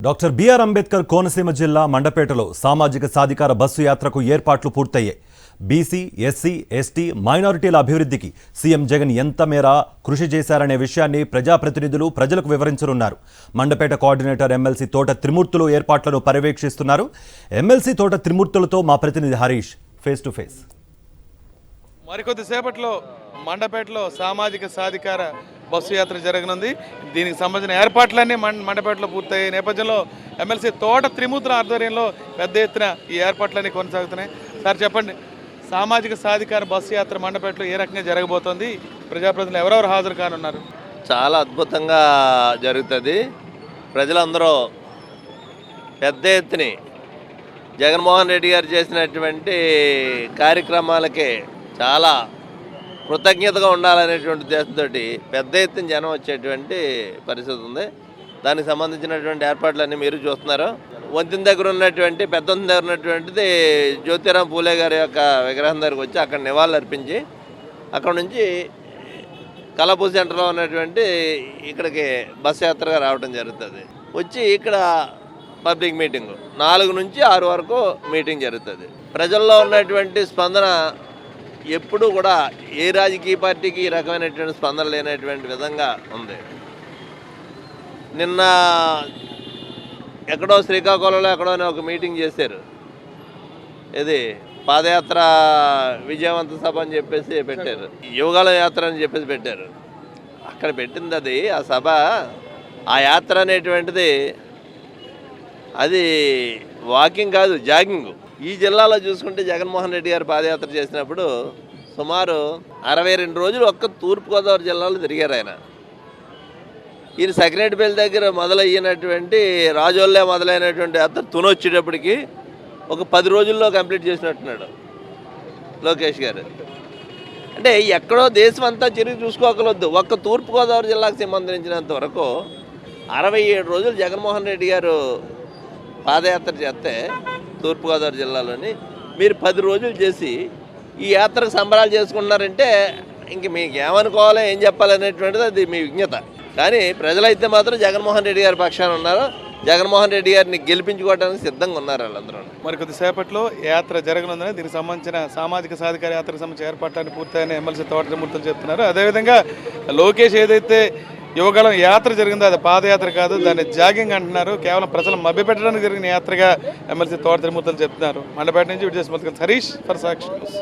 Doctor BR Ambedkar Konaseema జిల్లా మండపేటలో సామాజిక సాధికార బస్సు యాత్రకు ఏర్పాట్లు పూర్తయ్యాయి. బీసీ, ఎస్సీ, ఎస్టీ, మైనారిటీల అభివృద్ధికి సీఎం జగన్ ఎంత మేర కృషి చేశారనే విషయాన్ని ప్రజాప్రతినిధులు ప్రజలకు వివరించనున్నారు. మండపేట కోఆర్డినేటర్ ఎమ్మెల్సీ తోట త్రిమూర్తులు ఏర్పాట్లను పర్యవేక్షిస్తున్నారు. ఎమ్మెల్సీ తోట త్రిమూర్తులతో మా ప్రతినిధి హరీష్ ఫేస్ టు ఫేస్. మరికొద్దిసేపట్లో మండపేటలో సామాజిక సాధికార బస్సు యాత్ర జరగనుంది. దీనికి సంబంధించిన ఏర్పాట్లన్నీ మండపేటలో పూర్తయ్యే నేపథ్యంలో ఎమ్మెల్సీ తోట త్రిమూర్తుల ఆధ్వర్యంలో పెద్ద ఎత్తున ఈ ఏర్పాట్లన్నీ కొనసాగుతున్నాయి. సార్ చెప్పండి, సామాజిక సాధికార బస్సు యాత్ర మండపేటలో ఏ రకంగా జరగబోతోంది? ప్రజాప్రతినిధులు ఎవరెవరు హాజరు కానున్నారు? చాలా అద్భుతంగా జరుగుతుంది. ప్రజలందరూ పెద్ద ఎత్తుని జగన్మోహన్ రెడ్డి గారు చేసినటువంటి కార్యక్రమాలకే చాలా కృతజ్ఞతగా ఉండాలనేటువంటి ఉద్దేశంతో పెద్ద ఎత్తున జనం వచ్చేటువంటి పరిస్థితి ఉంది. దానికి సంబంధించినటువంటి ఏర్పాట్లన్నీ మీరు చూస్తున్నారు. వంతెన దగ్గర ఉన్నటువంటి పెద్ద వంతెన దగ్గర ఉన్నటువంటిది జ్యోతిరాం పూలే గారి యొక్క విగ్రహం దగ్గరకు వచ్చి అక్కడ నివాళులు అర్పించి అక్కడ నుంచి కళాపూర్ సెంటర్లో ఉన్నటువంటి ఇక్కడికి బస్ యాత్రగా రావడం జరుగుతుంది. వచ్చి ఇక్కడ పబ్లిక్ మీటింగు 4 నుంచి 6 వరకు మీటింగ్ జరుగుతుంది. ప్రజల్లో ఉన్నటువంటి స్పందన ఎప్పుడూ కూడా ఏ రాజకీయ పార్టీకి ఈ రకమైనటువంటి స్పందన లేనటువంటి విధంగా ఉంది. నిన్న ఎక్కడో శ్రీకాకుళంలో ఎక్కడో ఒక మీటింగ్ చేశారు. ఇది పాదయాత్ర విజయవంత సభ అని చెప్పేసి పెట్టారు, యువగాల యాత్ర అని చెప్పేసి పెట్టారు. అక్కడ పెట్టింది అది ఆ సభ, ఆ యాత్ర అనేటువంటిది అది వాకింగ్ కాదు, జాగింగ్. ఈ జిల్లాలో చూసుకుంటే జగన్మోహన్ రెడ్డి గారు పాదయాత్ర చేసినప్పుడు సుమారు 62 రోజులు ఒక్క తూర్పుగోదావరి జిల్లాలో తిరిగారు ఆయన. ఈయన సకినేటిపల్లి దగ్గర మొదలయ్యినటువంటి రాజోల్లే మొదలైనటువంటి యాత్ర తునొచ్చేటప్పటికి ఒక 10 రోజుల్లో కంప్లీట్ చేసినట్టున్నాడు లోకేష్ గారు. అంటే ఎక్కడో దేశం అంతా తిరిగి చూసుకోకలొద్దు, ఒక్క తూర్పుగోదావరి జిల్లాకు సంబంధించినంత వరకు 67 రోజులు జగన్మోహన్ రెడ్డి గారు పాదయాత్ర చేస్తే తూర్పుగోదావరి జిల్లాలోని మీరు 10 రోజులు చేసి ఈ యాత్రకు సంబరాలు చేసుకుంటున్నారంటే ఇంక మీకు ఏమనుకోవాలో ఏం చెప్పాలనేటువంటిది అది మీ విజ్ఞత. కానీ ప్రజలైతే మాత్రం జగన్మోహన్ రెడ్డి గారి పక్షాన ఉన్నారు. జగన్మోహన్ రెడ్డి గారిని గెలిపించుకోవడానికి సిద్ధంగా ఉన్నారు వాళ్ళందరూ. మరి కొద్దిసేపట్లో యాత్ర జరగనుందని దీనికి సంబంధించిన సామాజిక సాధికార యాత్రకు సంబంధించిన ఏర్పాట్లన్నీ పూర్తయిన ఎమ్మెల్సీ తోట త్రిమూర్తులు చెప్తున్నారు. అదేవిధంగా లోకేష్ ఏదైతే యువకాలం యాత్ర జరిగిందో అది పాదయాత్ర కాదు, దాన్ని జాగింగ్ అంటున్నారు. కేవలం ప్రజలు మభ్యపెట్టడానికి జరిగిన యాత్రగా ఎమ్మెల్సీ తోట త్రిమూర్తులు చెప్తున్నారు. మండపేట నుంచి విజయస్మృతి హరీష్ ఫర్ సాక్షి న్యూస్.